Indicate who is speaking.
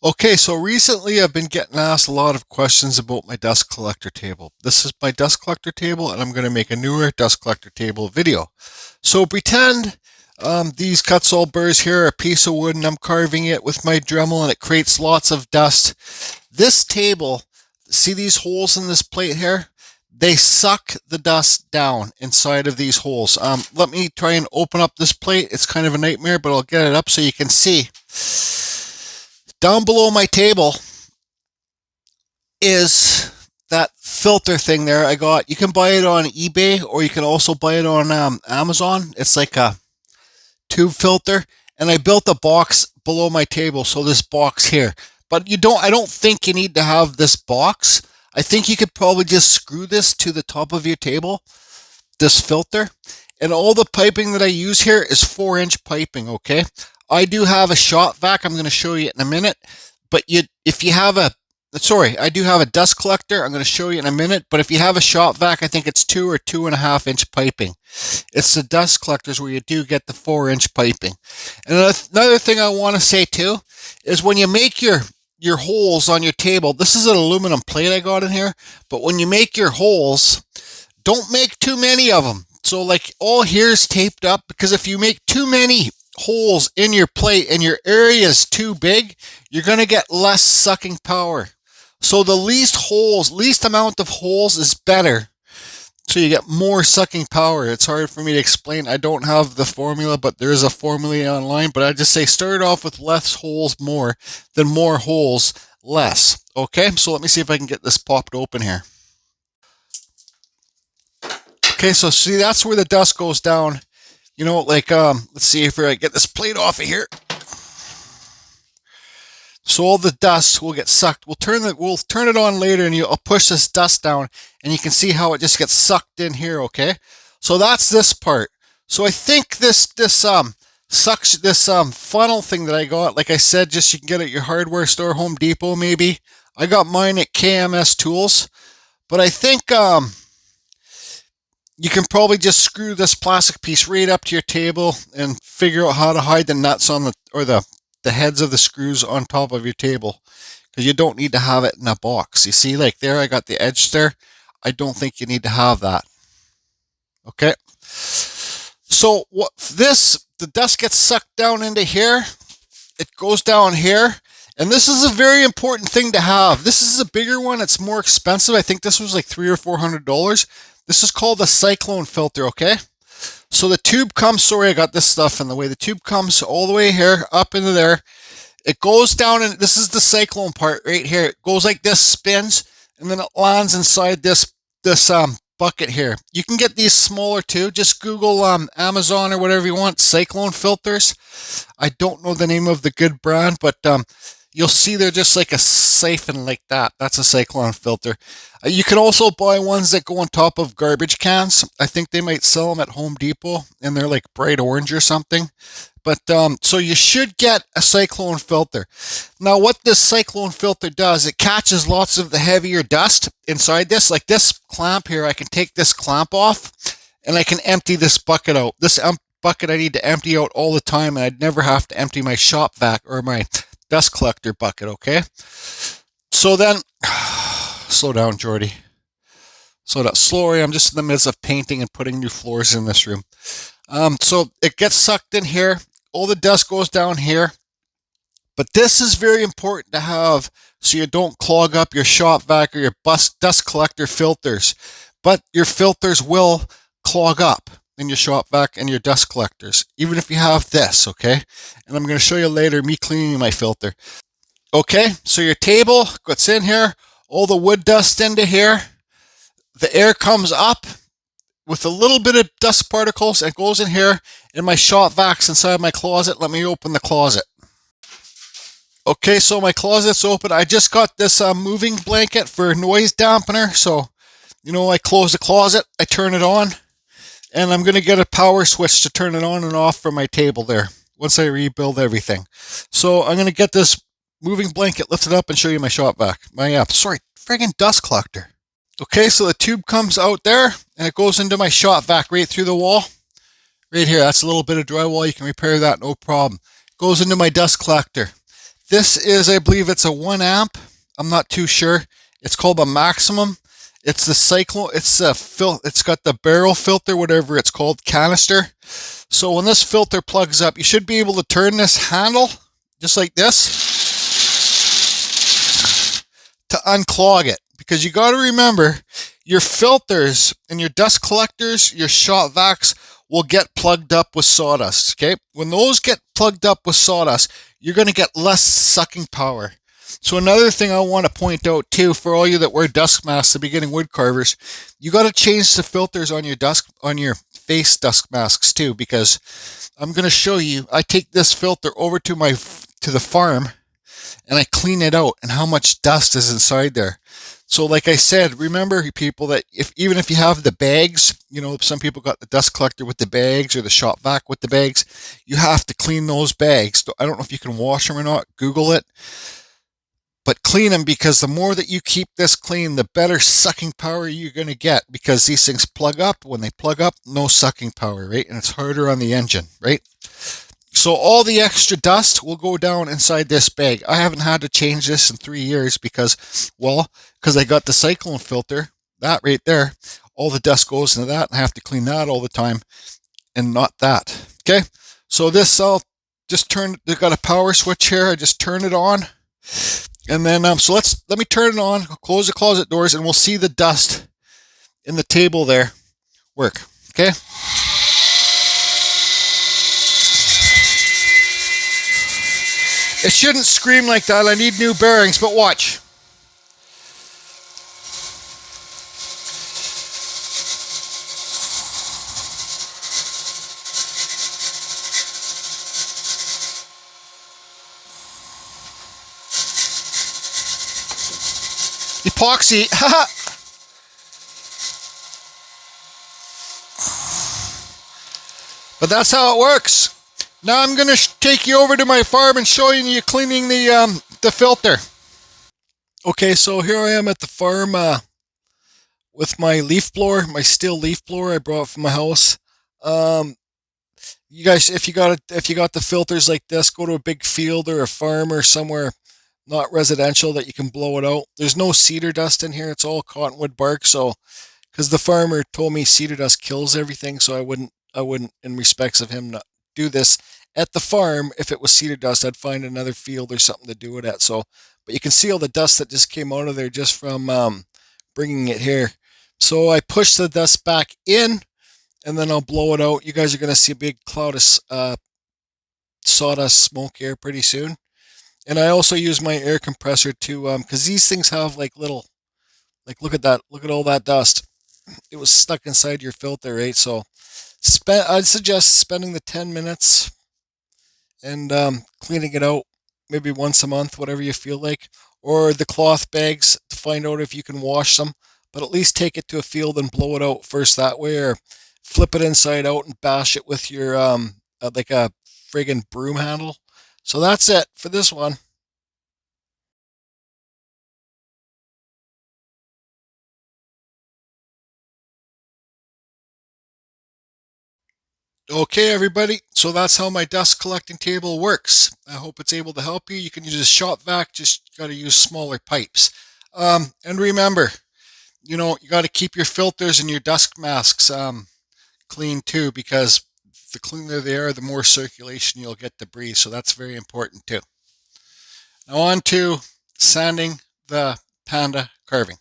Speaker 1: Okay, so recently I've been getting asked a lot of questions about my dust collector table. This is my dust collector table, and I'm going to make a newer dust collector table video. So pretend these Kutzall burs here are a piece of wood, and I'm carving it with my Dremel, and it creates lots of dust. This table, see these holes in this plate here? They suck the dust down inside of these holes. Let me try and open up this plate. It's kind of a nightmare, but I'll get it up so you can see. Down below my table is that filter thing there I got. You can buy it on eBay, or you can also buy it on Amazon. It's like a tube filter, and I built a box below my table, so this box here. But I don't think you need to have this box. I think you could probably just screw this to the top of your table, this filter. And all the piping that I use here is 4-inch piping, okay? I do have a shop vac. I'm going to show you in a minute. But if you have I do have a dust collector. I'm going to show you in a minute. But if you have a shop vac, I think it's 2 or 2.5-inch piping. It's the dust collectors where you do get the 4-inch piping. And another thing I want to say too is when you make your holes on your table, this is an aluminum plate I got in here. But when you make your holes, don't make too many of them. So like all here's taped up, because if you make too many holes in your plate and your area is too big, you're going to get less sucking power. So the least amount of holes is better, so you get more sucking power. It's hard for me to explain. I don't have the formula, but there is a formula online. But I just say start off with less holes more than more holes less. Okay, so let me see if I can get this popped open here. Okay, so see, that's where the dust goes down. You know, like, let's see if I get this plate off of here. So all the dust will get sucked. We'll turn it on later, and I'll push this dust down, and you can see how it just gets sucked in here. Okay, so that's this part. So I think this funnel thing that I got, like I said, just you can get it at your hardware store, Home Depot maybe. I got mine at KMS Tools, but I think you can probably just screw this plastic piece right up to your table and figure out how to hide the nuts on the heads of the screws on top of your table, because you don't need to have it in a box. You see, like there, I got the edge there. I don't think you need to have that. Okay. So the dust gets sucked down into here. It goes down here. And this is a very important thing to have. This is a bigger one. It's more expensive. I think this was like $300 or $400. This is called a cyclone filter, okay? So the tube comes, sorry, I got this stuff in the way. The tube comes all the way here, up into there. It goes down, and this is the cyclone part right here. It goes like this, spins, and then it lands inside this bucket here. You can get these smaller too. Just Google Amazon or whatever you want, cyclone filters. I don't know the name of the good brand, but you'll see they're just like a siphon like that. That's a cyclone filter. You can also buy ones that go on top of garbage cans. I think they might sell them at Home Depot, and they're like bright orange or something. But so you should get a cyclone filter. Now what this cyclone filter does, it catches lots of the heavier dust inside this. Like this clamp here, I can take this clamp off, and I can empty this bucket out. This bucket I need to empty out all the time, and I'd never have to empty my shop vac or my dust collector bucket, okay? So then, slow down, Jordy. Slow down. Slower, I'm just in the midst of painting and putting new floors in this room. So it gets sucked in here. All the dust goes down here. But this is very important to have so you don't clog up your shop vac or your dust collector filters. But your filters will clog up in your shop vac and your dust collectors, even if you have this, okay? And I'm going to show you later me cleaning my filter. Okay, so your table gets in here, all the wood dust into here. The air comes up with a little bit of dust particles and goes in here, and my shop vac's inside my closet. Let me open the closet. Okay, so my closet's open. I just got this moving blanket for noise dampener. So, you know, I close the closet, I turn it on, and I'm going to get a power switch to turn it on and off from my table there once I rebuild everything. So I'm going to get this moving blanket lifted up and show you my shop vac. Friggin' dust collector. Okay, so the tube comes out there, and it goes into my shop vac right through the wall. Right here, that's a little bit of drywall. You can repair that, no problem. Goes into my dust collector. This is, I believe it's a 1 amp. I'm not too sure. It's called a maximum. It's the cyclone. It's got the barrel filter, whatever it's called, canister. So when this filter plugs up, you should be able to turn this handle just like this to unclog it. Because you got to remember, your filters and your dust collectors, your shop vacs will get plugged up with sawdust. Okay, when those get plugged up with sawdust, you're going to get less sucking power. So another thing I want to point out too, for all you that wear dust masks, the beginning wood carvers, you got to change the filters on your face dust masks too, because I'm going to show you. I take this filter over to the farm, and I clean it out, and how much dust is inside there. So like I said, remember people that even if you have the bags, you know, some people got the dust collector with the bags or the shop vac with the bags, you have to clean those bags. I don't know if you can wash them or not, Google it. But clean them, because the more that you keep this clean, the better sucking power you're going to get, because these things plug up. When they plug up, no sucking power, right? And it's harder on the engine, right? So all the extra dust will go down inside this bag. I haven't had to change this in 3 years because I got the cyclone filter, that right there. All the dust goes into that, and I have to clean that all the time, and not that. Okay, so this I'll just turn. They've got a power switch here. I just turn it on. And then, so let me turn it on, close the closet doors, and we'll see the dust in the table there work, okay? It shouldn't scream like that. I need new bearings, but watch. Epoxy, haha. But that's how it works. Now I'm going to take you over to my farm and show you cleaning the filter. Okay, so here I am at the farm with my leaf blower, my steel leaf blower I brought from my house. You guys, if you got the filters like this, go to a big field or a farm or somewhere not residential that you can blow it out. There's no cedar dust in here. It's all cottonwood bark. So, because the farmer told me cedar dust kills everything, so I wouldn't, in respects of him, not do this at the farm. If it was cedar dust, I'd find another field or something to do it at. So, but you can see all the dust that just came out of there just from bringing it here. So I push the dust back in, and then I'll blow it out. You guys are going to see a big cloud of sawdust smoke here pretty soon. And I also use my air compressor to, because these things have like little, like look at that, look at all that dust. It was stuck inside your filter, right? So I'd suggest spending the 10 minutes and cleaning it out maybe once a month, whatever you feel like, or the cloth bags to find out if you can wash them. But at least take it to a field and blow it out first that way, or flip it inside out and bash it with your like a friggin' broom handle. So that's it for this one. Okay, everybody. So that's how my dust collecting table works. I hope it's able to help you. You can use a shop vac, just got to use smaller pipes. And remember, you know, you got to keep your filters and your dust masks clean too, because the cleaner they are, the more circulation you'll get to breathe. So that's very important too. Now on to sanding the panda carving.